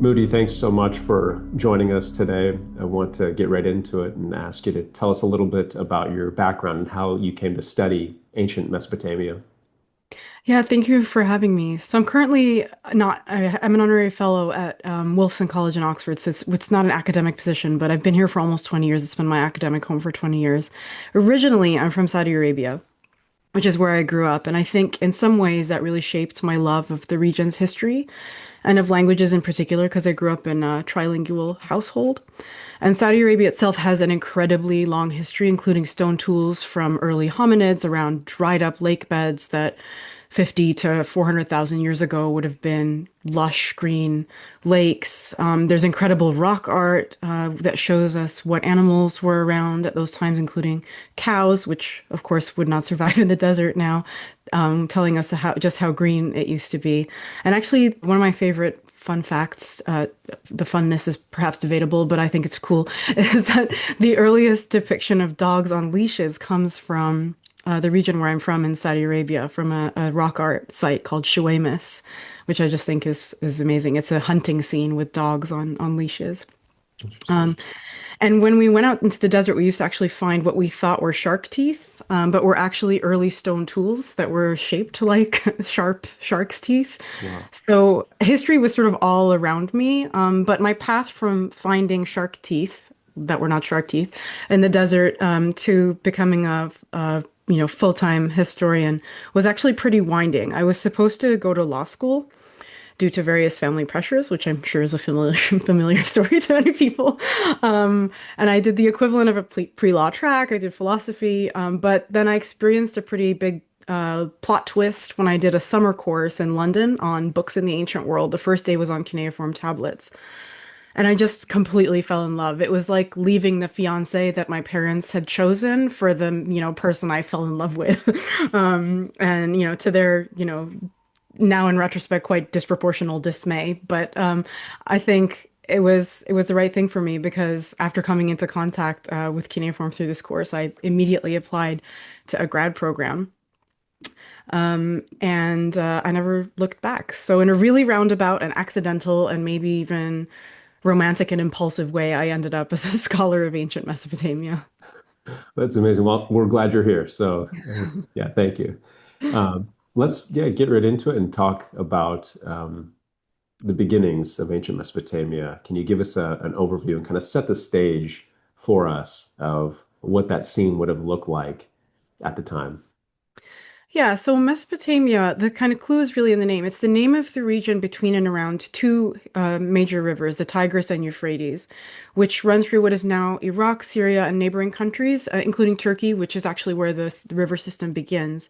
Moody, thanks so much for joining us today. I want to get right into it and ask you to tell us a little bit about your background and how you came to study ancient Mesopotamia. Yeah, thank you for having me. So I'm currently not, I'm an honorary fellow at Wolfson College in Oxford. So it's not an academic position, but I've been here for almost 20 years. It's been my academic home for 20 years. Originally, I'm from Saudi Arabia, which is where I grew up. And I think in some ways that really shaped my love of the region's history and of languages in particular, because I grew up in a trilingual household. And Saudi Arabia itself has an incredibly long history, including stone tools from early hominids around dried up lake beds that 50 to 400,000 years ago would have been lush green lakes. There's incredible rock art that shows us what animals were around at those times, including cows, which of course would not survive in the desert now, telling us just how green it used to be. And actually, one of my favorite fun facts, the funness is perhaps debatable, but I think it's cool, is that the earliest depiction of dogs on leashes comes from the region where I'm from in Saudi Arabia, from a rock art site called Shuwaimis, which I just think is amazing. It's a hunting scene with dogs on leashes. Interesting. Um, and when we went out into the desert, we used to actually find what we thought were shark teeth, but were actually early stone tools that were shaped like sharp shark's teeth. Wow. So history was sort of all around me. But my path from finding shark teeth that were not shark teeth in the desert to becoming a full-time historian was actually pretty winding. I was supposed to go to law school due to various family pressures, which I'm sure is a familiar familiar story to many people. And I did the equivalent of a pre-law track. I did philosophy, but then I experienced a pretty big plot twist when I did a summer course in London on books in the ancient world. The first day was on cuneiform tablets. And I just completely fell in love. It was like leaving the fiance that my parents had chosen for the person I fell in love with. And to their now in retrospect, quite disproportional dismay. But I think it was the right thing for me because after coming into contact with cuneiform through this course, I immediately applied to a grad program. And I never looked back. So in a really roundabout and accidental and maybe even romantic and impulsive way, I ended up as a scholar of ancient Mesopotamia. That's amazing. Well, we're glad you're here. So, yeah, thank you. Let's get right into it and talk about the beginnings of ancient Mesopotamia. Can you give us an overview and kind of set the stage for us of what that scene would have looked like at the time? Yeah, so Mesopotamia, the kind of clue is really in the name. It's the name of the region between and around two major rivers, the Tigris and Euphrates, which run through what is now Iraq, Syria, and neighboring countries, including Turkey, which is actually where the river system begins.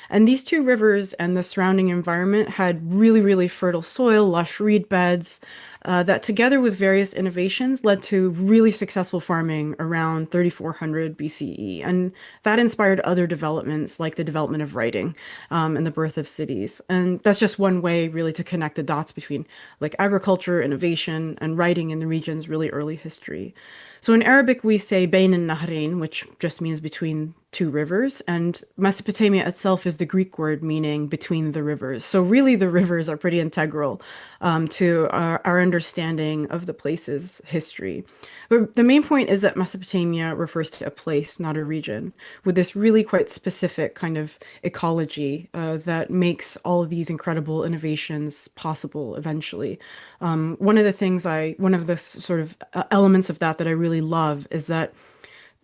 And these two rivers and the surrounding environment had really, really fertile soil, lush reed beds, that together with various innovations led to really successful farming around 3400 BCE. And that inspired other developments like the development of writing and the birth of cities. And that's just one way really to connect the dots between like agriculture, innovation, and writing in the region's really early history. So in Arabic, we say Bain al-Nahrain, which just means between two rivers, and Mesopotamia itself is the Greek word meaning between the rivers. So really, the rivers are pretty integral to our understanding of the place's history. But the main point is that Mesopotamia refers to a place, not a region, with this really quite specific kind of ecology that makes all of these incredible innovations possible eventually. One of the sort of elements of that I really love is that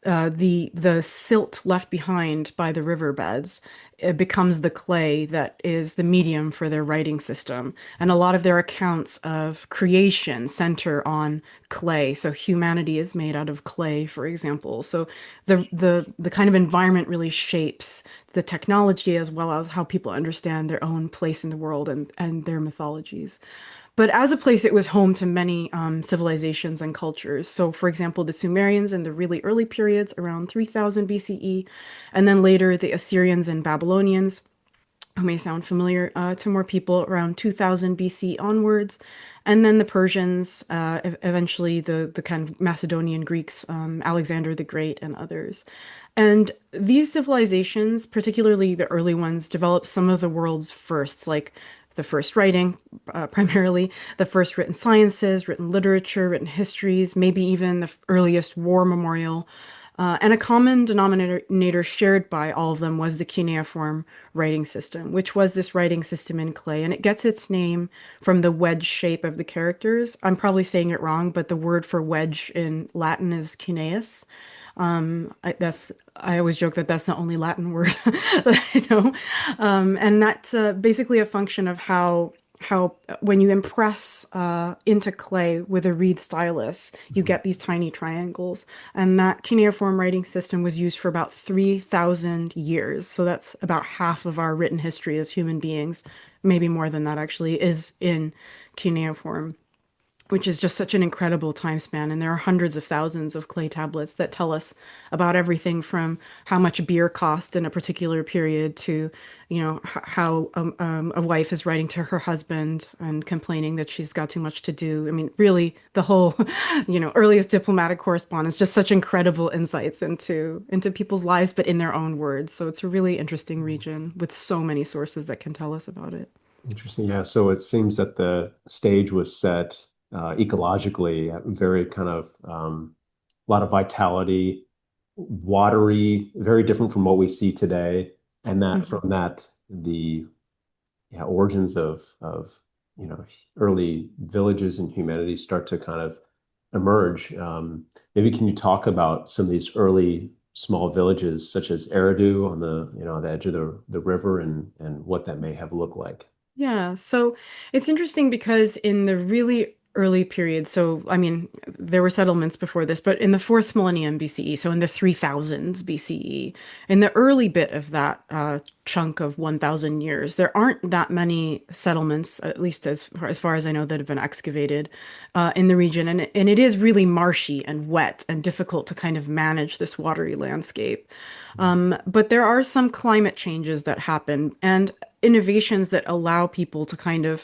the silt left behind by the riverbeds becomes the clay that is the medium for their writing system. And a lot of their accounts of creation center on clay. So humanity is made out of clay, for example. So the kind of environment really shapes the technology as well as how people understand their own place in the world and their mythologies. But as a place, it was home to many civilizations and cultures. So, for example, the Sumerians in the really early periods around 3000 BCE, and then later the Assyrians and Babylonians, who may sound familiar to more people around 2000 BC onwards, and then the Persians, eventually the kind of Macedonian Greeks, Alexander the Great, and others. And these civilizations, particularly the early ones, developed some of the world's firsts, like the first writing, primarily the first written sciences, written literature, written histories, maybe even the earliest war memorial. And a common denominator shared by all of them was the cuneiform writing system, which was this writing system in clay. And it gets its name from the wedge shape of the characters. I'm probably saying it wrong, but the word for wedge in Latin is cuneus. I always joke that that's the only Latin word that I know, and that's basically a function of how when you impress into clay with a reed stylus, you Mhm. get these tiny triangles, and that cuneiform writing system was used for about 3,000 years. So that's about half of our written history as human beings, maybe more than that actually, is in cuneiform, which is just such an incredible time span. And there are hundreds of thousands of clay tablets that tell us about everything from how much beer cost in a particular period to, how a wife is writing to her husband and complaining that she's got too much to do. I mean, really, the whole, earliest diplomatic correspondence, just such incredible insights into people's lives, but in their own words. So it's a really interesting region with so many sources that can tell us about it. Interesting. Yeah. So it seems that the stage was set ecologically at very kind of a lot of vitality, watery, very different from what we see today. And that Mhm. from that, the origins of early villages and humanity start to kind of emerge. Maybe can you talk about some of these early small villages, such as Eridu on the edge of the river, and what that may have looked like? Yeah, so it's interesting because in the really early period, so I mean, there were settlements before this, but in the fourth millennium BCE, so in the 3000s BCE, in the early bit of that chunk of 1,000 years, there aren't that many settlements, at least as far as I know, that have been excavated in the region, and it is really marshy and wet and difficult to kind of manage this watery landscape. But there are some climate changes that happen and innovations that allow people to kind of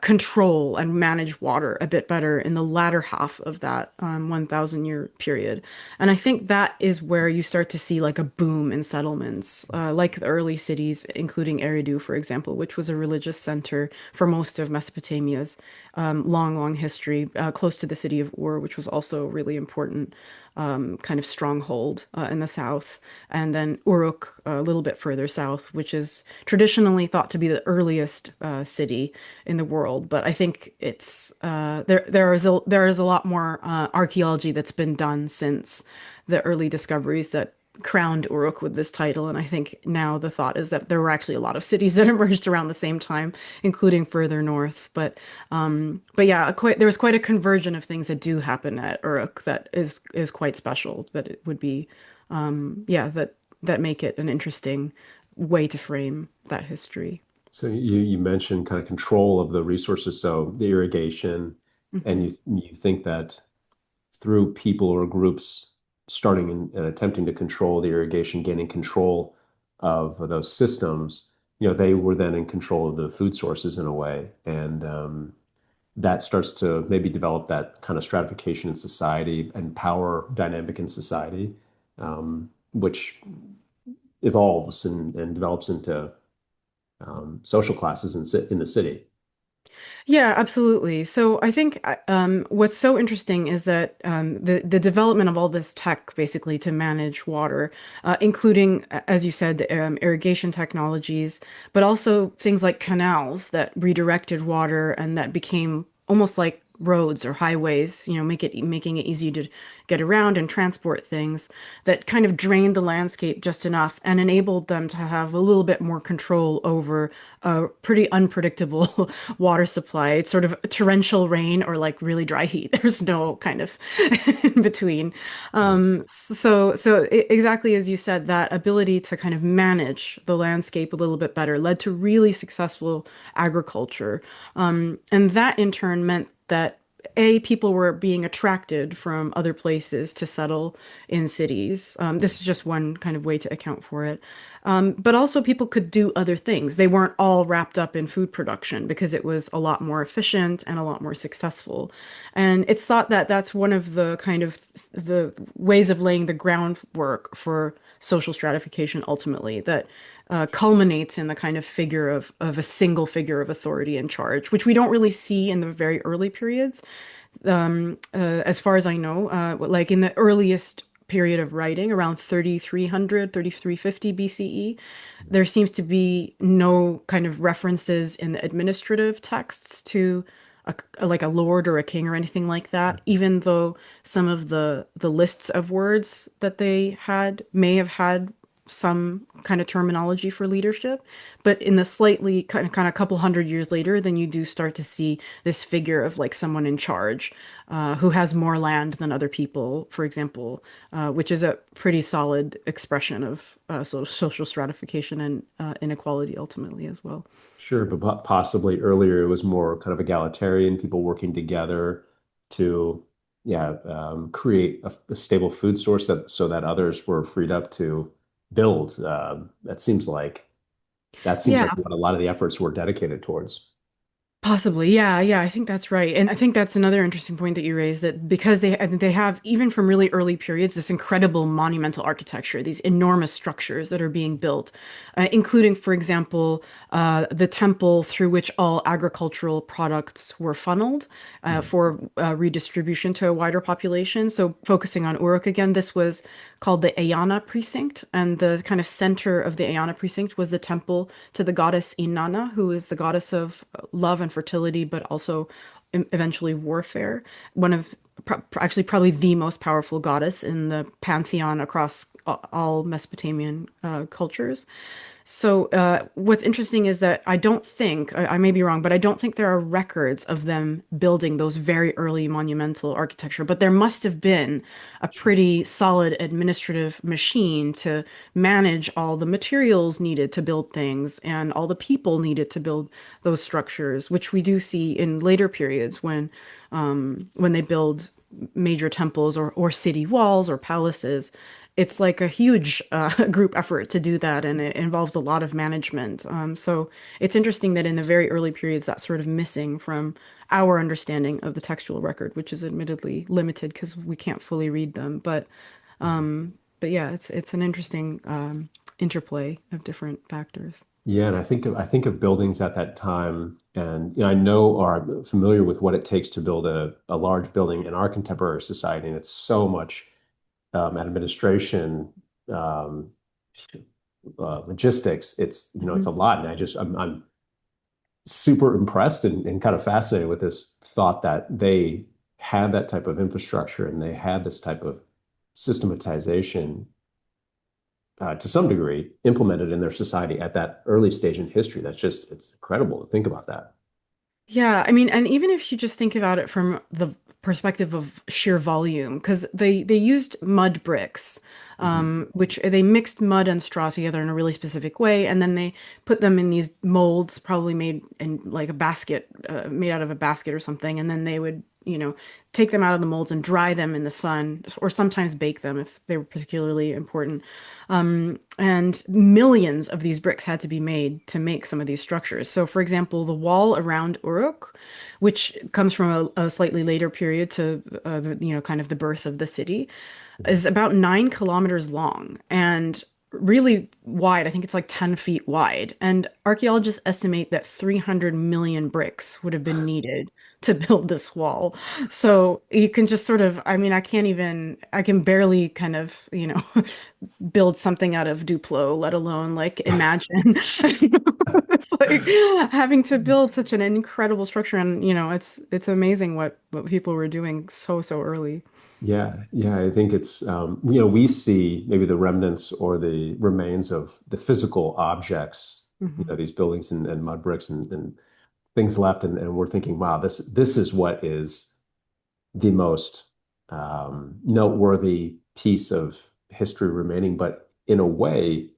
control and manage water a bit better in the latter half of that 1,000 year period. And I think that is where you start to see like a boom in settlements, like the early cities, including Eridu, for example, which was a religious center for most of Mesopotamia's long, long history, close to the city of Ur, which was also really important kind of stronghold in the south, and then Uruk a little bit further south, which is traditionally thought to be the earliest city in the world. But I think it's there is a lot more archaeology that's been done since the early discoveries that crowned Uruk with this title. And I think now the thought is that there were actually a lot of cities that emerged around the same time, including further north. But yeah, there was quite a conversion of things that do happen at Uruk that is quite special. That it would be, yeah, that make it an interesting way to frame that history. So you mentioned kind of control of the resources, so the irrigation, and Hmm. you think that through people or groups starting and attempting to control the irrigation, gaining control of those systems, they were then in control of the food sources in a way, and that starts to maybe develop that kind of stratification in society and power dynamic in society, which evolves and develops into social classes in the city. Yeah, absolutely. So I think what's so interesting is that the development of all this tech basically to manage water, including, as you said, irrigation technologies, but also things like canals that redirected water and that became almost like roads or highways, making it easy to get around and transport things that kind of drained the landscape just enough and enabled them to have a little bit more control over a pretty unpredictable water supply. It's sort of torrential rain or like really dry heat. There's no kind of in between. Exactly as you said, that ability to kind of manage the landscape a little bit better led to really successful agriculture. And that in turn meant that people were being attracted from other places to settle in cities. This is just one kind of way to account for it. But also, people could do other things. They weren't all wrapped up in food production because it was a lot more efficient and a lot more successful. And it's thought that that's one of the kind of the ways of laying the groundwork for social stratification ultimately, that culminates in the kind of figure of a single figure of authority in charge, which we don't really see in the very early periods. As far as I know, like in the earliest period of writing, around 3300, 3350 BCE, there seems to be no kind of references in the administrative texts to like a lord or a king or anything like that, even though some of the lists of words that they had may have had some kind of terminology for leadership. But in the slightly kind of couple hundred years later, then you do start to see this figure of like someone in charge who has more land than other people, for example, which is a pretty solid expression of social stratification and inequality ultimately as well. Sure, but possibly earlier it was more kind of egalitarian, people working together to, yeah, create a stable food source so that others were freed up to build. That seems like Yeah, what a lot of the efforts were dedicated towards. possibly, yeah, yeah, I think that's right, and I think that's another interesting point that you raised that because I think they have even from really early periods this incredible monumental architecture, these enormous structures that are being built, including, for example, the temple through which all agricultural products were funneled Mhm. for redistribution to a wider population. So focusing on Uruk again, this was called the Ayana precinct, and the kind of center of the Ayana precinct was the temple to the goddess Inanna, who is the goddess of love and fertility, but also eventually warfare. One of actually probably the most powerful goddess in the pantheon across all Mesopotamian cultures. So what's interesting is that I don't think, I may be wrong, but I don't think there are records of them building those very early monumental architecture. But there must have been a pretty solid administrative machine to manage all the materials needed to build things and all the people needed to build those structures, which we do see in later periods when they build major temples or city walls or palaces. It's like a huge group effort to do that, and it involves a lot of management. So it's interesting that in the very early periods, that's sort of missing from our understanding of the textual record, which is admittedly limited because we can't fully read them. But yeah, it's an interesting interplay of different factors. Yeah, and I think of buildings at that time, and I know or I'm familiar with what it takes to build a large building in our contemporary society, and it's so much administration, um, logistics. It's a Mhm. lot, and I'm super impressed and kind of fascinated with this thought that they had that type of infrastructure and they had this type of systematization to some degree implemented in their society at that early stage in history. It's incredible to think about that. Yeah, I mean, and even if you just think about it from the perspective of sheer volume, because they used mud bricks, Mhm. which they mixed mud and straw together in a really specific way, and then they put them in these molds, probably made in like a basket, made out of a basket or something, and then they would, take them out of the molds and dry them in the sun, or sometimes bake them if they were particularly important. And millions of these bricks had to be made to make some of these structures. So, for example, the wall around Uruk, which comes from a slightly later period to kind of the birth of the city, is about 9 kilometers long and really wide. I think it's like 10 feet wide. And archaeologists estimate that 300 million bricks would have been needed to build this wall. So you can just sort of, I mean, I can barely kind of, build something out of Duplo, let alone like imagine. It's like having to build such an incredible structure, and it's amazing what people were doing so early. Yeah, yeah, I think it's we see maybe the remnants or the remains of the physical objects, Hmm. these buildings and mud bricks and things left, and we're thinking, wow, this is what is the most noteworthy piece of history remaining. But in a way,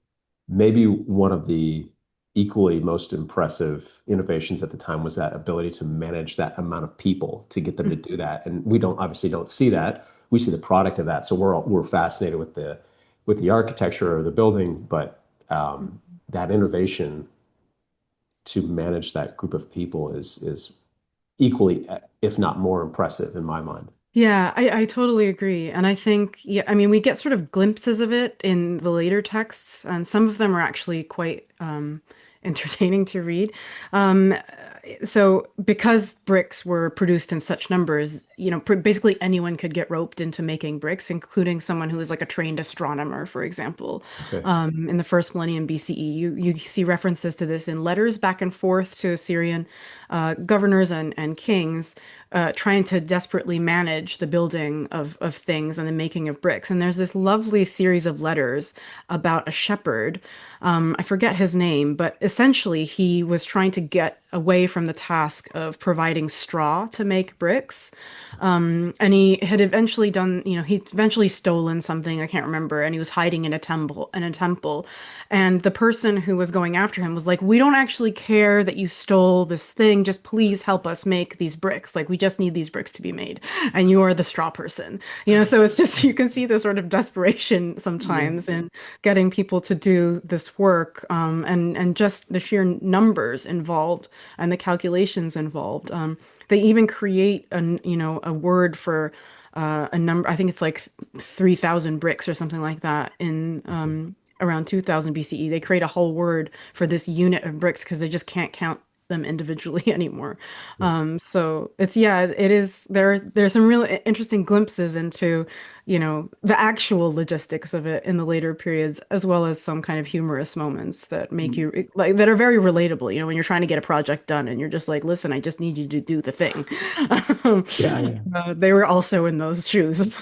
maybe one of the equally most impressive innovations at the time was that ability to manage that amount of people to get them to do that. And we don't obviously don't see that. We see the product of that. So we're fascinated with the architecture of the building, but that innovation to manage that group of people is equally, if not more impressive in my mind. Yeah, I totally agree. And I think, yeah, I mean, we get sort of glimpses of it in the later texts, and some of them are actually quite entertaining to read. Um, so because bricks were produced in such numbers, basically anyone could get roped into making bricks, including someone who was like a trained astronomer, for example. Okay. In the first millennium BCE, you see references to this in letters back and forth to Assyrian governors and kings, trying to desperately manage the building of things and the making of bricks. And there's this lovely series of letters about a shepherd. I forget his name, but essentially he was trying to get away from the task of providing straw to make bricks. And he had eventually done, he'd eventually stolen something, I can't remember, and he was hiding in a temple. And the person who was going after him was like, "We don't actually care that you stole this thing. Just please help us make these bricks. Like, we just need these bricks to be made. And you are the straw person." So it's just, you can see the sort of desperation Yeah. sometimes in getting people to do this work, and just the sheer numbers involved and the calculations involved. They even create a word for a number. I think it's like 3,000 bricks or something like that in around 2000 BCE. They create a whole word for this unit of bricks because they just can't count them individually anymore. Yeah. So it's, yeah, it is there's some really interesting glimpses into, the actual logistics of it in the later periods, as well as some kind of humorous moments that make you like that are very relatable, when you're trying to get a project done and you're just like, listen, I just need you to do the thing. Yeah, yeah. They were also in those shoes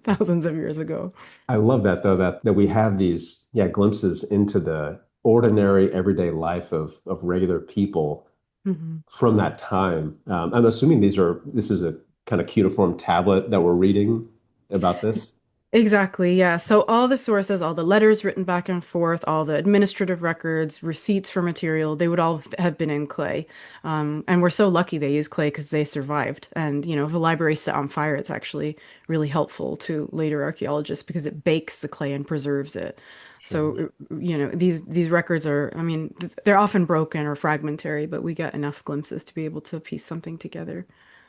thousands of years ago. I love that though, that we have these, yeah, glimpses into the ordinary everyday life of regular people Mhm. from that time. I'm assuming this is a kind of cuneiform tablet that we're reading about this. Exactly, yeah. So all the sources, all the letters written back and forth, all the administrative records, receipts for material, they would all have been in clay. And we're so lucky they used clay because they survived. And, if a library's set on fire, it's actually really helpful to later archaeologists because it bakes the clay and preserves it. Sure. So, these records are, I mean, they're often broken or fragmentary, but we get enough glimpses to be able to piece something together.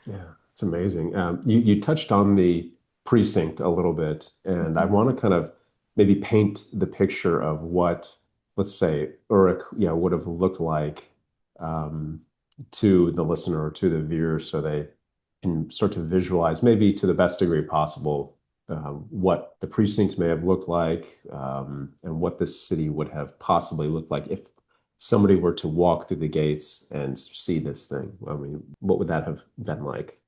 Yeah, it's amazing. You touched on the precinct a little bit, and I want to kind of maybe paint the picture of what, let's say, Uruk, yeah, would have looked like um, to the listener or to the viewer, so they can start to visualize, maybe to the best degree possible, what the precincts may have looked like, and what this city would have possibly looked like if somebody were to walk through the gates and see this thing. I mean, what would that have been like?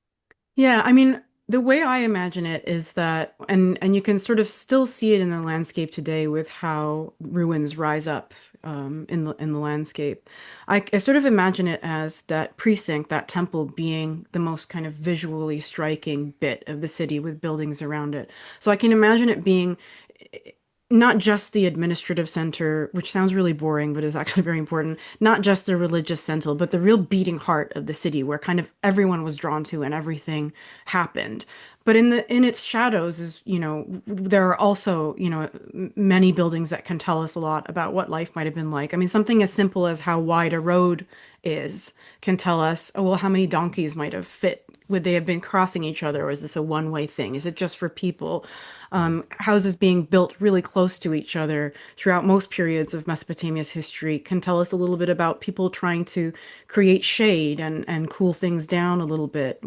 Yeah, I mean, the way I imagine it is that, and you can sort of still see it in the landscape today with how ruins rise up in the landscape. I sort of imagine it as that precinct, that temple being the most kind of visually striking bit of the city with buildings around it. So I can imagine it being not just the administrative center, which sounds really boring, but is actually very important, not just the religious center, but the real beating heart of the city where kind of everyone was drawn to and everything happened. But in its shadows is, there are also, many buildings that can tell us a lot about what life might have been like. I mean, something as simple as how wide a road is can tell us, oh, well, how many donkeys might have fit? Would they have been crossing each other, or is this a one-way thing? Is it just for people? Houses being built really close to each other throughout most periods of Mesopotamia's history can tell us a little bit about people trying to create shade and cool things down a little bit,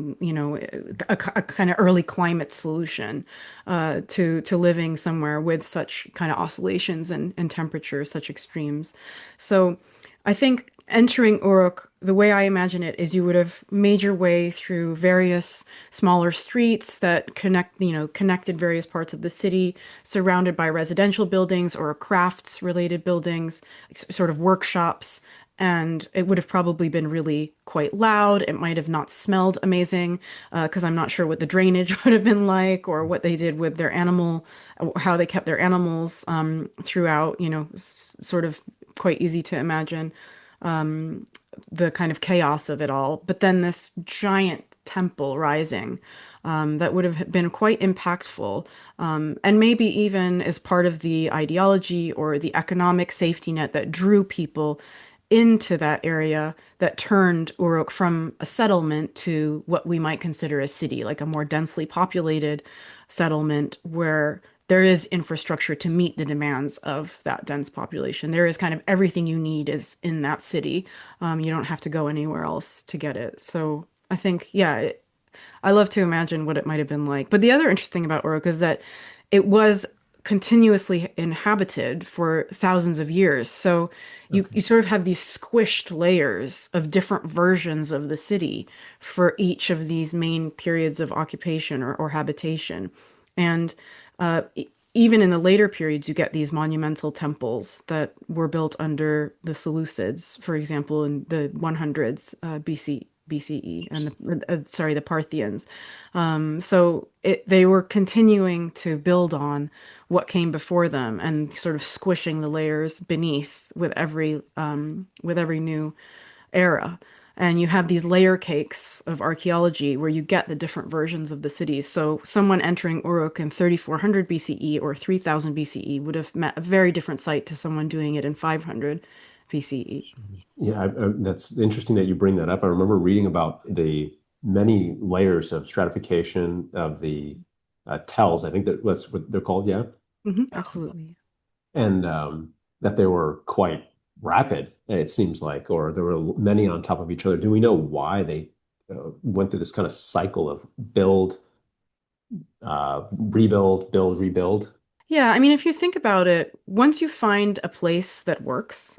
a kind of early climate solution to living somewhere with such kind of oscillations and temperatures, such extremes. So I think entering Uruk, the way I imagine it is you would have made your way through various smaller streets that connected various parts of the city, surrounded by residential buildings or crafts related buildings, sort of workshops. And it would have probably been really quite loud. It might have not smelled amazing, because I'm not sure what the drainage would have been like or what they did with their how they kept their animals throughout, sort of quite easy to imagine the kind of chaos of it all. But then this giant temple rising, that would have been quite impactful, and maybe even as part of the ideology or the economic safety net that drew people into that area that turned Uruk from a settlement to what we might consider a city, like a more densely populated settlement where there is infrastructure to meet the demands of that dense population. There is kind of everything you need is in that city. You don't have to go anywhere else to get it. So I think, yeah, I love to imagine what it might have been like. But the other interesting about Uruk is that it was continuously inhabited for thousands of years. So Okay. you sort of have these squished layers of different versions of the city for each of these main periods of occupation or habitation. And even in the later periods, you get these monumental temples that were built under the Seleucids, for example, in the 100s BCE, and the Parthians. They were continuing to build on what came before them and sort of squishing the layers beneath with every new era. And you have these layer cakes of archaeology where you get the different versions of the cities. So someone entering Uruk in 3400 BCE or 3000 BCE would have met a very different site to someone doing it in 500 BCE. Yeah, that's interesting that you bring that up. I remember reading about the many layers of stratification of the tells. I think that's what they're called, yeah. Absolutely. And that they were quite rapid, it seems like, or there were many on top of each other. Do we know why they went through this kind of cycle of build, rebuild, build, rebuild? Yeah, I mean, if you think about it, once you find a place that works,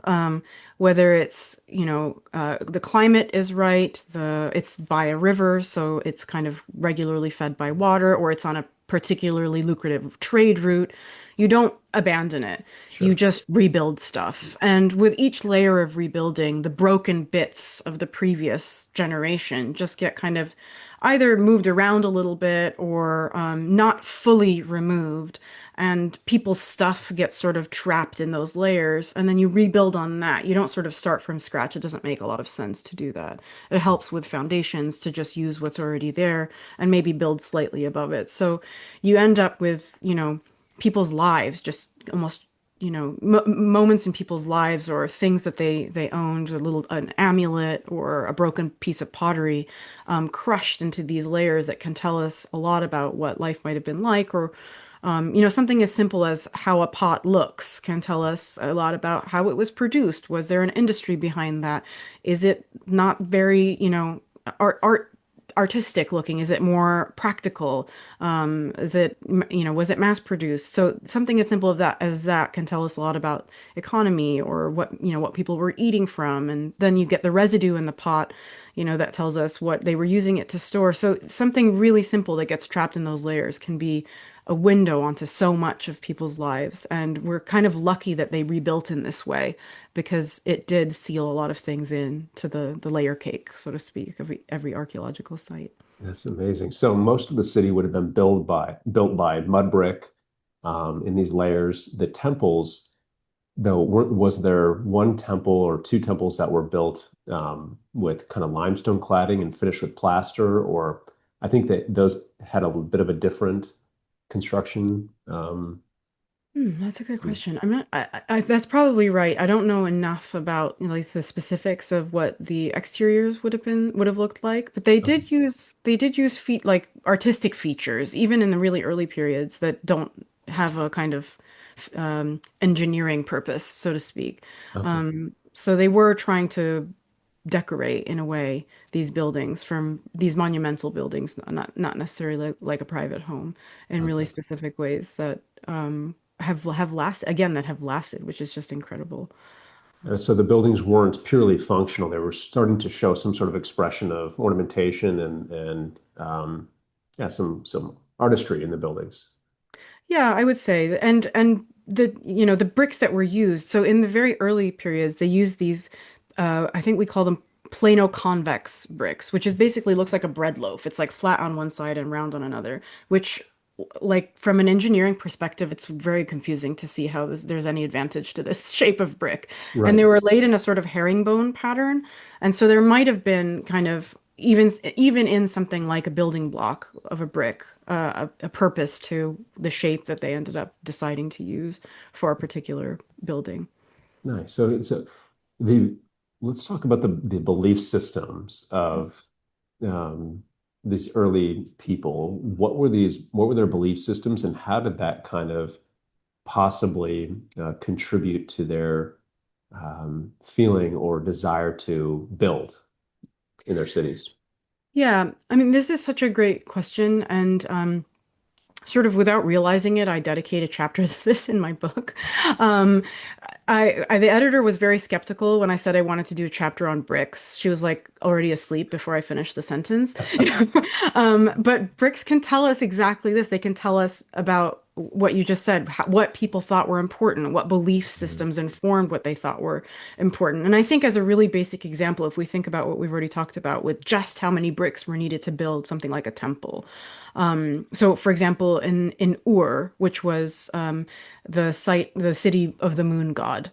whether it's, the climate is right, it's by a river, so it's kind of regularly fed by water, or it's on a particularly lucrative trade route, you don't abandon it. You Sure. just rebuild stuff. And with each layer of rebuilding, the broken bits of the previous generation just get kind of either moved around a little bit or not fully removed, and people's stuff gets sort of trapped in those layers, and then you rebuild on that. You don't sort of start from scratch. It doesn't make a lot of sense to do that. It helps with foundations to just use what's already there and maybe build slightly above it. So you end up with, people's lives just almost moments in people's lives or things that they owned, an amulet or a broken piece of pottery, crushed into these layers that can tell us a lot about what life might have been like, or something as simple as how a pot looks can tell us a lot about how it was produced. Was there an industry behind that? Is it not very, art artistic looking? Is it more practical? Is it, was it mass produced? So something as simple as that can tell us a lot about economy or what people were eating from. And then you get the residue in the pot, that tells us what they were using it to store. So something really simple that gets trapped in those layers can be a window onto so much of people's lives. And we're kind of lucky that they rebuilt in this way because it did seal a lot of things in to the layer cake, so to speak, of every archaeological site. That's amazing. So most of the city would have been built by mud brick in these layers. The temples, though, was there one temple or two temples that were built with kind of limestone cladding and finished with plaster? Or I think that those had a bit of a different construction. That's a good question. I'm not, that's probably right. I don't know enough about, like the specifics of what the exteriors would have looked like, but they did use feet like artistic features, even in the really early periods that don't have a kind of engineering purpose, so to speak. Okay. So they were trying to decorate in a way these buildings from these monumental buildings, not necessarily like a private home, in really Okay. specific ways that have lasted that have lasted, which is just incredible. So the buildings weren't purely functional. They were starting to show some sort of expression of ornamentation and yeah, some artistry in the buildings. Yeah, I would say, and the bricks that were used. So in the very early periods, they used these. I think we call them plano-convex bricks, which is basically looks like a bread loaf. It's like flat on one side and round on another, which, like from an engineering perspective, it's very confusing to see how there's any advantage to this shape of brick. And Right. they were laid in a sort of herringbone pattern, and so there might have been kind of even in something like a building block of a brick, a purpose to the shape that they ended up deciding to use for a particular building. Nice. So the let's talk about the belief systems of um, these early people. What were their belief systems, and how did that kind of possibly contribute to their feeling or desire to build in their cities? Yeah, I mean, this is such a great question, and sort of without realizing it, I dedicate a chapter to this in my book. Um, the editor was very skeptical when I said I wanted to do a chapter on bricks. She was like already asleep before I finished the sentence. But bricks can tell us exactly this. They can tell us about what you just said, what people thought were important, what belief Mhm. systems informed what they thought were important. And I think as a really basic example, if we think about what we've already talked about with just how many bricks were needed to build something like a temple. So, for example, in Ur, which was the city of the moon god,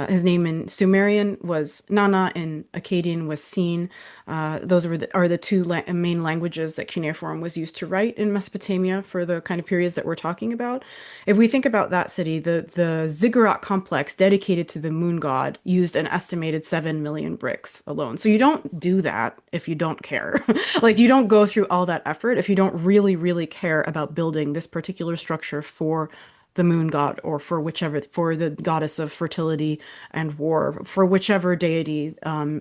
his name in Sumerian was Nana, in Akkadian was Sin. Those are the two main languages that cuneiform was used to write in Mesopotamia for the kind of periods that we're talking about. If we think about that city, the Ziggurat complex dedicated to the moon god used an estimated 7 million bricks alone. So you don't do that if you don't care. Like you don't go through all that effort if you don't really, really care about building this particular structure for the moon god or for whichever, for the goddess of fertility and war, for whichever deity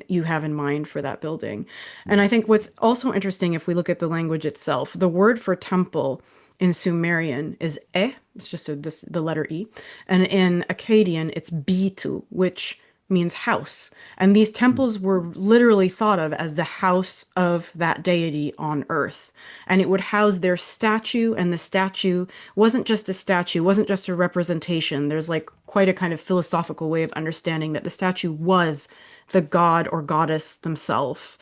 you have in mind for that building. And I think what's also interesting, if we look at the language itself, the word for temple in Sumerian is it's just the letter E, and in Akkadian it's bitu, which means house. And these temples were literally thought of as the house of that deity on earth. And it would house their statue, and the statue wasn't just a statue, wasn't just a representation. There's like quite a kind of philosophical way of understanding that the statue was the god or goddess themselves,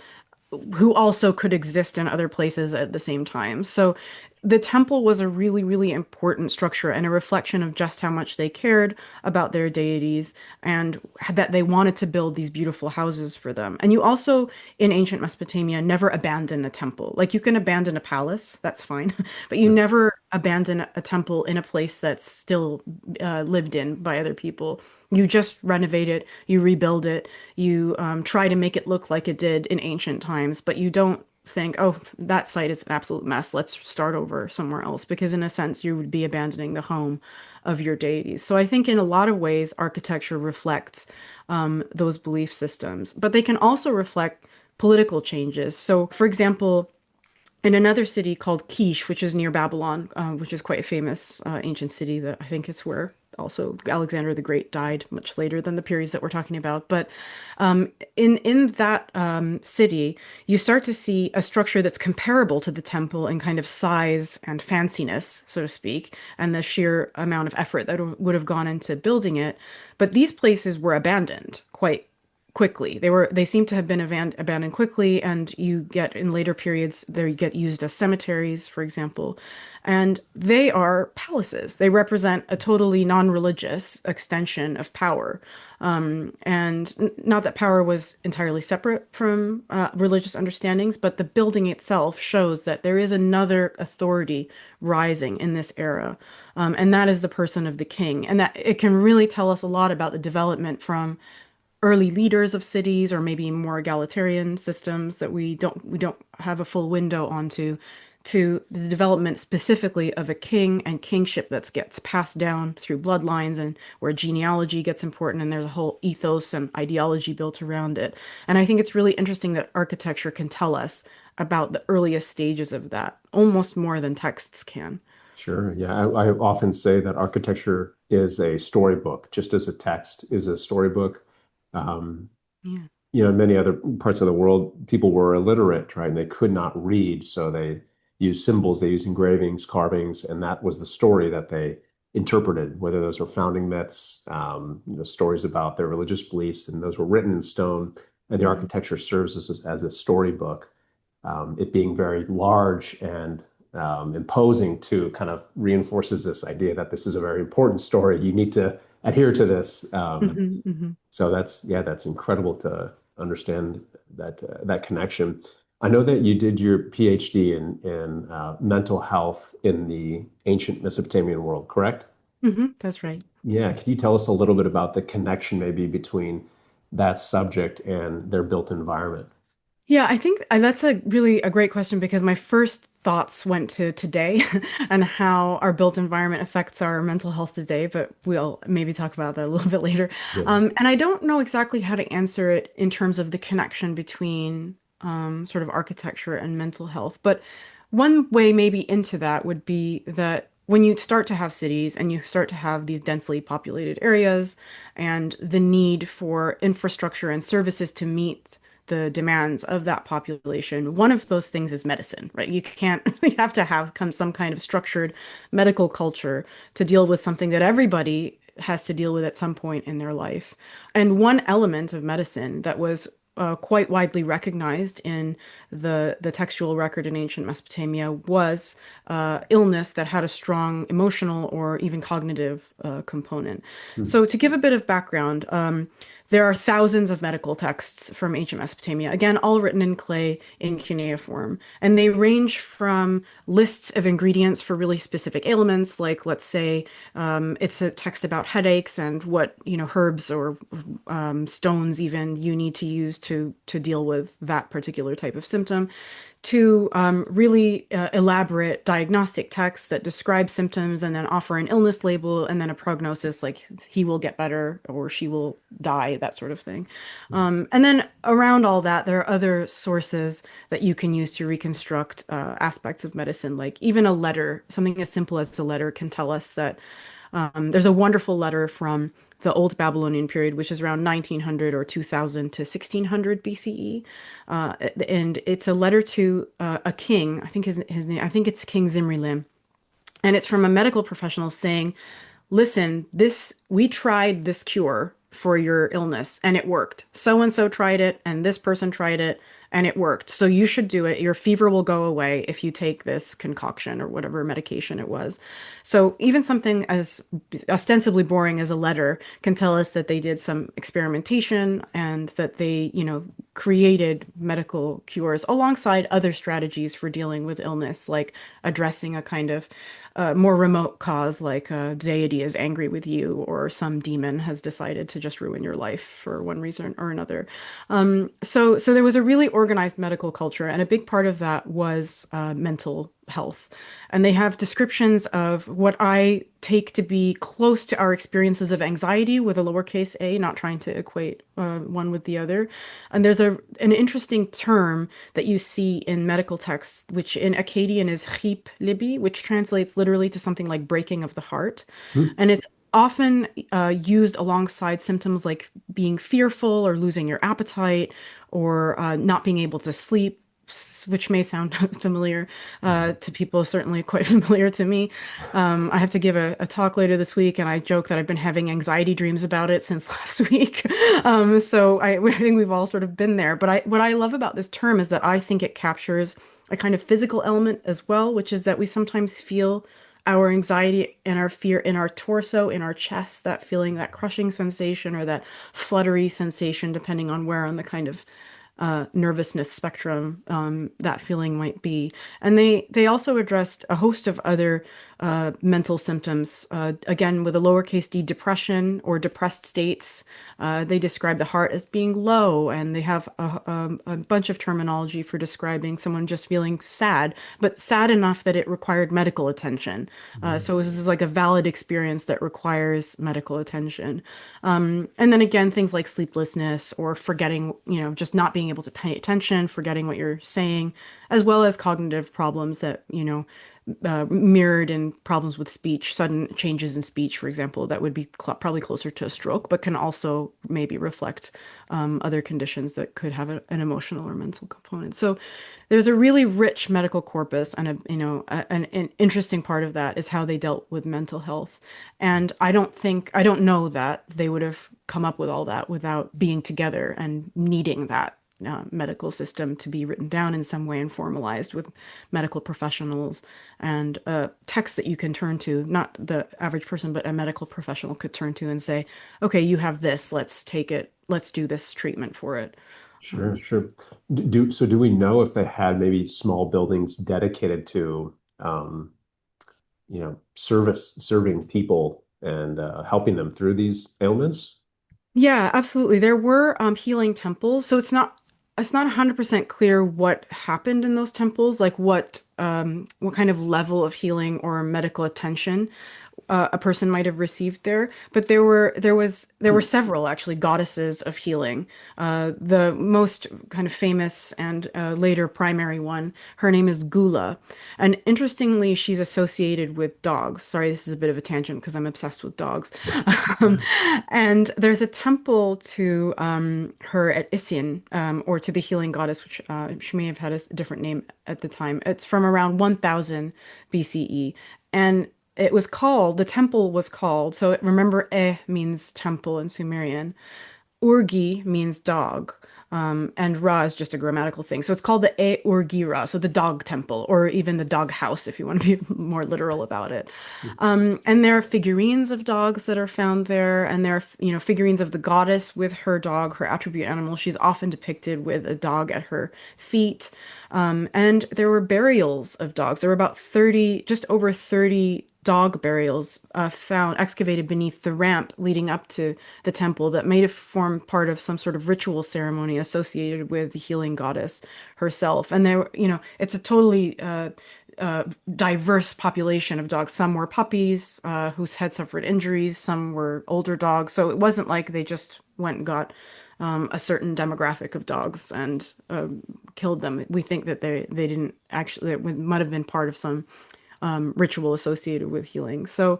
who also could exist in other places at the same time. So the temple was a really, really important structure and a reflection of just how much they cared about their deities and that they wanted to build these beautiful houses for them. And you also, in ancient Mesopotamia, never abandon a temple. Like you can abandon a palace, that's fine, but you never abandon a temple in a place that's still lived in by other people. You just renovate it, you rebuild it, you try to make it look like it did in ancient times, but you don't think, oh, that site is an absolute mess. Let's start over somewhere else. Because in a sense, you would be abandoning the home of your deities. So I think in a lot of ways, architecture reflects those belief systems, but they can also reflect political changes. So, for example, in another city called Kish, which is near Babylon, which is quite a famous ancient city that I think is where also Alexander the Great died much later than the periods that we're talking about. But in that city, you start to see a structure that's comparable to the temple in kind of size and fanciness, so to speak, and the sheer amount of effort that would have gone into building it. But these places were abandoned quite quickly. They seem to have been abandoned quickly, and you get in later periods they get used as cemeteries, for example, and they are palaces. They represent a totally non-religious extension of power, and not that power was entirely separate from religious understandings, but the building itself shows that there is another authority rising in this era, and that is the person of the king, and that it can really tell us a lot about the development from early leaders of cities or maybe more egalitarian systems that we don't have a full window onto, to the development specifically of a king and kingship that gets passed down through bloodlines, and where genealogy gets important, and there's a whole ethos and ideology built around it. And I think it's really interesting that architecture can tell us about the earliest stages of that almost more than texts can. Sure. Yeah. I often say that architecture is a storybook, just as a text is a storybook. Um, Yeah. in many other parts of the world, people were illiterate, right? And they could not read. So they used symbols, they used engravings, carvings, and that was the story that they interpreted, whether those were founding myths, stories about their religious beliefs, and those were written in stone. And the Mhm. architecture serves as a storybook, it being very large and imposing too kind of reinforces this idea that this is a very important story. You need to adhere to this. Mhm, mhm. So that's incredible to understand that connection. I know that you did your PhD in mental health in the ancient Mesopotamian world, correct? Mhm, that's right. Yeah. Can you tell us a little bit about the connection maybe between that subject and their built environment? Yeah, I think that's a great question because my first thoughts went to today and how our built environment affects our mental health today, but we'll maybe talk about that a little bit later. Yeah. And I don't know exactly how to answer it in terms of the connection between sort of architecture and mental health. But one way maybe into that would be that when you start to have cities and you start to have these densely populated areas and the need for infrastructure and services to meet the demands of that population, one of those things is medicine, right? You can't, you have to have some kind of structured medical culture to deal with something that everybody has to deal with at some point in their life. And one element of medicine that was quite widely recognized in the textual record in ancient Mesopotamia was illness that had a strong emotional or even cognitive component. Hmm. So, to give a bit of background, there are thousands of medical texts from ancient Mesopotamia, again, all written in clay in cuneiform. And they range from lists of ingredients for really specific ailments, like let's say it's a text about headaches and what, herbs or stones even you need to use to deal with that particular type of symptom, to really elaborate diagnostic texts that describe symptoms and then offer an illness label and then a prognosis like he will get better or she will die, that sort of thing. And then around all that, there are other sources that you can use to reconstruct aspects of medicine, like even a letter, something as simple as a letter can tell us that there's a wonderful letter from the Old Babylonian period, which is around 1900 or 2000 to 1600 BCE. And it's a letter to a king. I think his name, I think it's King Zimri-Lim. And it's from a medical professional saying, listen, we tried this cure for your illness and it worked. So and so tried it, and this person tried it, and it worked. So you should do it. Your fever will go away if you take this concoction or whatever medication it was. So even something as ostensibly boring as a letter can tell us that they did some experimentation and that they, created medical cures alongside other strategies for dealing with illness, like addressing a kind of more remote cause, like a deity is angry with you, or some demon has decided to just ruin your life for one reason or another. So there was a really organized medical culture, and a big part of that was mental health. And they have descriptions of what I take to be close to our experiences of anxiety with a lowercase a, not trying to equate one with the other. And there's an interesting term that you see in medical texts, which in Akkadian is chip libi, which translates literally to something like breaking of the heart. Hmm. And it's often used alongside symptoms like being fearful or losing your appetite or not being able to sleep, which may sound familiar to people, certainly quite familiar to me. I have to give a talk later this week, and I joke that I've been having anxiety dreams about it since last week. I think we've all sort of been there. But what I love about this term is that I think it captures a kind of physical element as well, which is that we sometimes feel our anxiety and our fear in our torso, in our chest, that feeling, that crushing sensation or that fluttery sensation, depending on where on the kind of nervousness spectrum that feeling might be. And they also addressed a host of other mental symptoms, again, with a lowercase d, depression or depressed states. They describe the heart as being low, and they have a bunch of terminology for describing someone just feeling sad, but sad enough that it required medical attention. So this is like a valid experience that requires medical attention. And then again, things like sleeplessness or forgetting, just not being able to pay attention, forgetting what you're saying, as well as cognitive problems that, mirrored in problems with speech, sudden changes in speech, for example, that would be probably closer to a stroke, but can also maybe reflect other conditions that could have an emotional or mental component. So there's a really rich medical corpus, and an interesting part of that is how they dealt with mental health. And I don't know that they would have come up with all that without being together and needing that medical system to be written down in some way and formalized with medical professionals and text that you can turn to, not the average person, but a medical professional could turn to and say, okay, you have this, let's take it, let's do this treatment for it. Sure, sure. So do we know if they had maybe small buildings dedicated to serving people and helping them through these ailments? Yeah, absolutely. There were healing temples, so it's not 100% clear what happened in those temples, like what kind of level of healing or medical attention a person might have received there. But there were Hmm. several actually goddesses of healing. The most kind of famous and later primary one, her name is Gula, and interestingly, she's associated with dogs. Sorry, this is a bit of a tangent because I'm obsessed with dogs. Um, and there's a temple to her at Isin, or to the healing goddess, which she may have had a different name at the time. It's from around 1000 BCE. And the temple was called, so remember, means temple in Sumerian. Urgi means dog, and Ra is just a grammatical thing. So it's called the Urgi Ra, so the dog temple, or even the dog house, if you want to be more literal about it. And there are figurines of dogs that are found there, and there are, figurines of the goddess with her dog, her attribute animal. She's often depicted with a dog at her feet. And there were burials of dogs. There were about 30, just over 30 dog burials found excavated beneath the ramp leading up to the temple that may have formed part of some sort of ritual ceremony associated with the healing goddess herself. And there, it's a totally diverse population of dogs. Some were puppies whose had suffered injuries, some were older dogs. So it wasn't like they just went and got a certain demographic of dogs and killed them. We think that they didn't actually, it might have been part of some ritual associated with healing. So,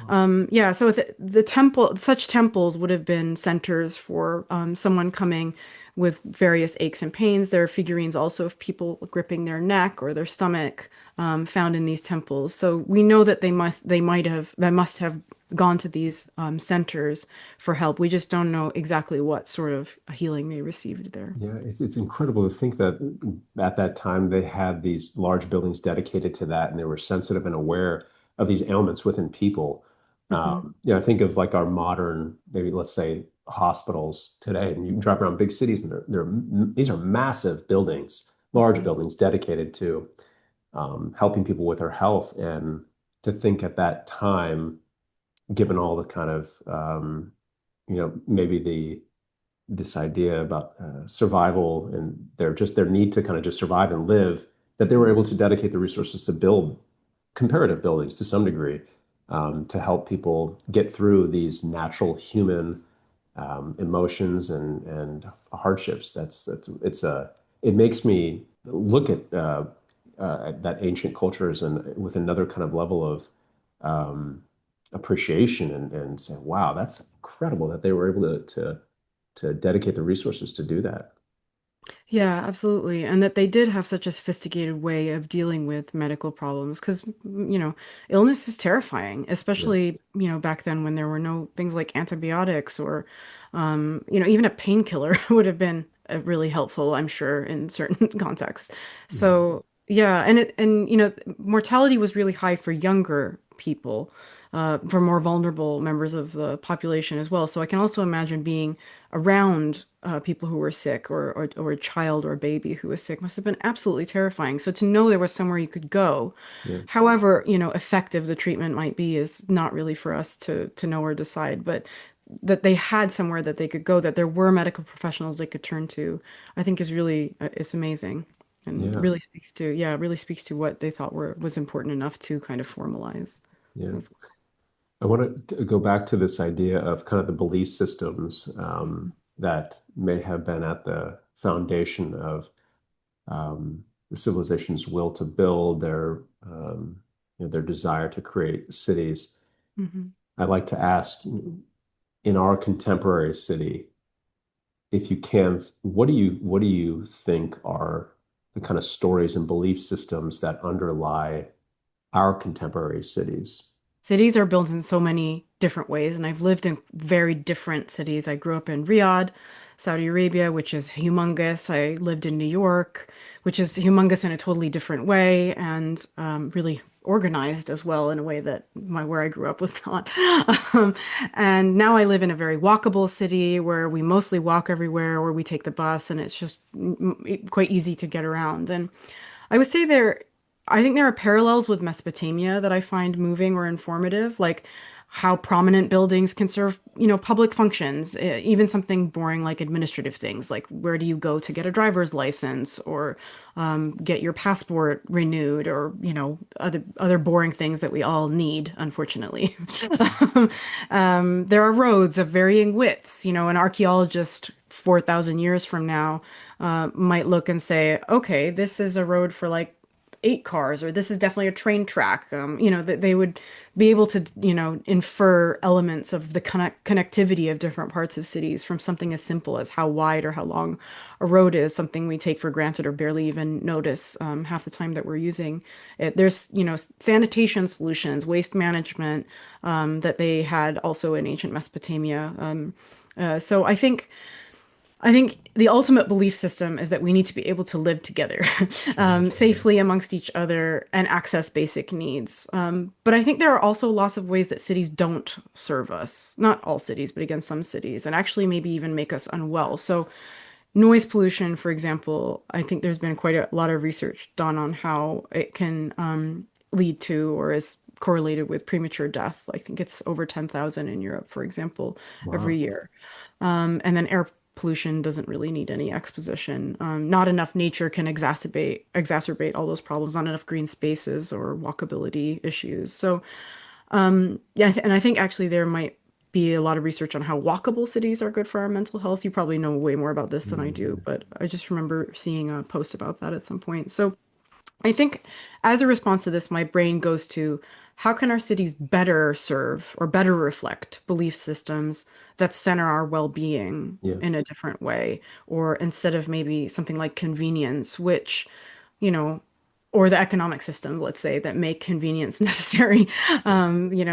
yeah, so the temple, such temples would have been centers for someone coming with various aches and pains. There are figurines also of people gripping their neck or their stomach found in these temples. So we know that they must have gone to these centers for help. We just don't know exactly what sort of healing they received there. Yeah, it's incredible to think that at that time they had these large buildings dedicated to that, and they were sensitive and aware of these ailments within people. Hmm. I think of like our modern, maybe let's say hospitals today, and you drive around big cities, and these are massive buildings, large Hmm. buildings dedicated to helping people with their health. And to think at that time, given all the kind of maybe the this idea about survival and their need to kind of just survive and live, that they were able to dedicate the resources to build comparative buildings to some degree, to help people get through these natural human emotions and hardships. It makes me look at that ancient cultures and with another kind of level of um, appreciation and say, wow, that's incredible that they were able to dedicate the resources to do that. Yeah, absolutely. And that they did have such a sophisticated way of dealing with medical problems because, illness is terrifying, Yeah. especially, back then when there were no things like antibiotics or, even a painkiller would have been really helpful, I'm sure, in certain contexts. Yeah. So, yeah, mortality was really high for younger people, for more vulnerable members of the population as well. So I can also imagine being around people who were sick or a child or a baby who was sick must have been absolutely terrifying. So to know there was somewhere you could go, Yeah. however, effective the treatment might be is not really for us to know or decide, but that they had somewhere that they could go, that there were medical professionals they could turn to, I think is really it's amazing and Yeah. really speaks to what they thought was important enough to kind of formalize Yeah. as I want to go back to this idea of kind of the belief systems well. that may have been at the foundation of the civilization's will to build their desire to create cities. Mhm. I'd like to ask, in our contemporary city, if you can, what do you think are the kind of stories and belief systems that underlie our contemporary cities? Cities are built in so many different ways, and I've lived in very different cities. I grew up in Riyadh, Saudi Arabia, which is humongous. I lived in New York, which is humongous in a totally different way, and really organized as well in a way that where I grew up was not. Um, and now I live in a very walkable city where we mostly walk everywhere, or we take the bus, and it's just quite easy to get around. And I would say there. I think there are parallels with Mesopotamia that I find moving or informative, like how prominent buildings can serve, public functions, even something boring like administrative things, like where do you go to get a driver's license or get your passport renewed, or other boring things that we all need, unfortunately. There are roads of varying widths. An archaeologist 4,000 years from now might look and say, okay, this is a road for like 8 cars, or this is definitely a train track. That they would be able to, infer elements of the connectivity of different parts of cities from something as simple as how wide or how long a road is, something we take for granted or barely even notice half the time that we're using it. There's, sanitation solutions, waste management that they had also in ancient Mesopotamia. So I think the ultimate belief system is that we need to be able to live together safely amongst each other and access basic needs. But I think there are also lots of ways that cities don't serve us. Not all cities, but again, some cities, and actually maybe even make us unwell. So, noise pollution, for example, I think there's been quite a lot of research done on how it can lead to or is correlated with premature death. I think it's over 10,000 in Europe, for example, every Wow. year. And then air pollution doesn't really need any exposition. Not enough nature can exacerbate all those problems. Not enough green spaces or walkability issues. So yeah, and I think actually there might be a lot of research on how walkable cities are good for our mental health. You probably know way more about this than I do, Mm, but I just remember seeing a post about that at some point. So I think as a response to this, my brain goes to how can our cities better serve or better reflect belief systems that center our well-being yeah. in a different way, or instead of maybe something like convenience, which, you know, or the economic system, let's say, that make convenience necessary. We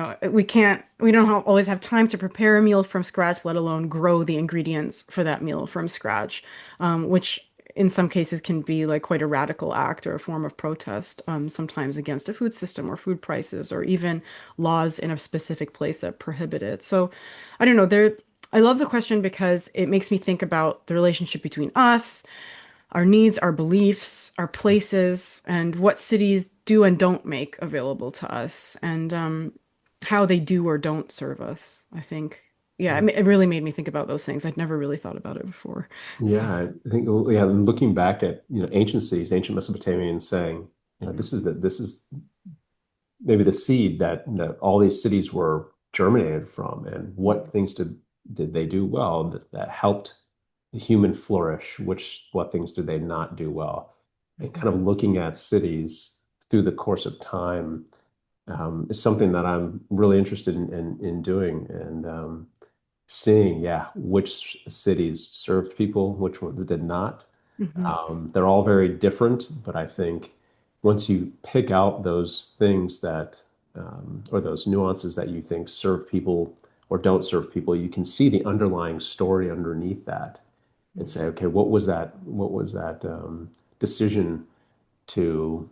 don't always have time to prepare a meal from scratch, let alone grow the ingredients for that meal from scratch, which in some cases can be like quite a radical act or a form of protest, sometimes against a food system or food prices or even laws in a specific place that prohibit it. So I don't know, I love the question because it makes me think about the relationship between us, our needs, our beliefs, our places, and what cities do and don't make available to us, and how they do or don't serve us. I think, yeah, it really made me think about those things. I'd never really thought about it before. So, Yeah, I think yeah, looking back at ancient cities, ancient Mesopotamia, and saying, this is maybe the seed that all these cities were germinated from, and what things did they do well that helped the human flourish, what things did they not do well, and kind of looking at cities through the course of time is something that I'm really interested in doing, and seeing, yeah, which cities served people, which ones did not. mhm, They're all very different, but I think once you pick out those things or those nuances that you think serve people or don't serve people, you can see the underlying story underneath that and say, okay, what was that? What was that decision to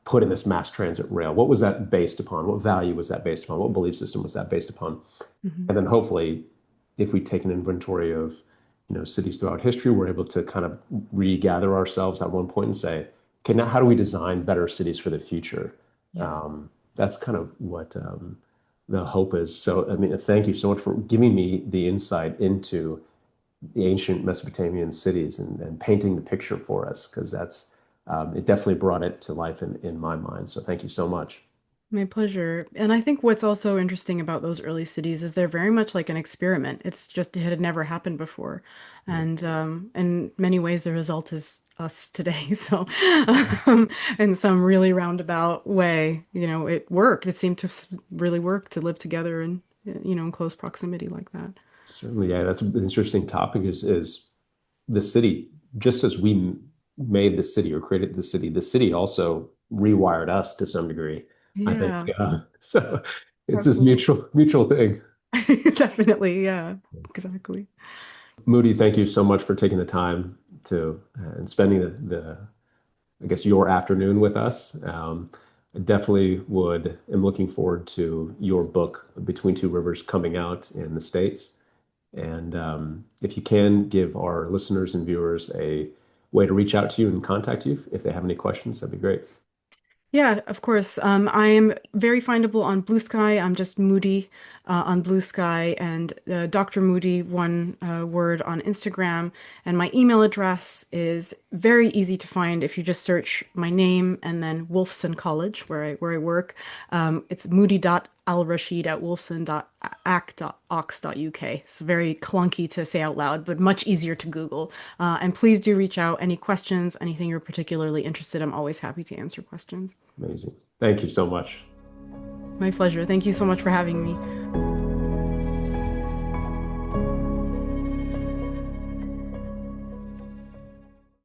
put in this mass transit rail? What was that based upon? What value was that based upon? What belief system was that based upon? mhm, And then hopefully, if we take an inventory of, cities throughout history, we're able to kind of regather ourselves at one point and say, okay, now how do we design better cities for the future? yeah. That's kind of what the hope is. So, I mean, thank you so much for giving me the insight into the ancient Mesopotamian cities and painting the picture for us, because it definitely brought it to life in my mind. So, thank you so much. My pleasure. And I think what's also interesting about those early cities is they're very much like an experiment. It had never happened before. Yeah, And in many ways, the result is us today. So, in some really roundabout way, it worked. It seemed to really work to live together and, in close proximity like that. certainly. Yeah, that's an interesting topic is the city, just as we made the city or created the city also rewired us to some degree. I think Yeah, so. It's this absolutely. mutual thing. Definitely. Yeah, exactly. Moody, thank you so much for taking the time to and spending the I guess your afternoon with us. I definitely am looking forward to your book Between Two Rivers coming out in the States. And if you can give our listeners and viewers a way to reach out to you and contact you if they have any questions, that'd be great. Yeah, of course. I am very findable on Blue Sky. I'm just Moody on Blue Sky and Dr. Moody, one word on Instagram. And my email address is very easy to find if you just search my name and then Wolfson College, where I work. It's moody.alrashid at wolfson.ac.ox.uk. It's very clunky to say out loud, but much easier to Google. And please do reach out. Any questions, anything you're particularly interested, I'm always happy to answer questions. Amazing. Thank you so much. My pleasure. Thank you so much for having me.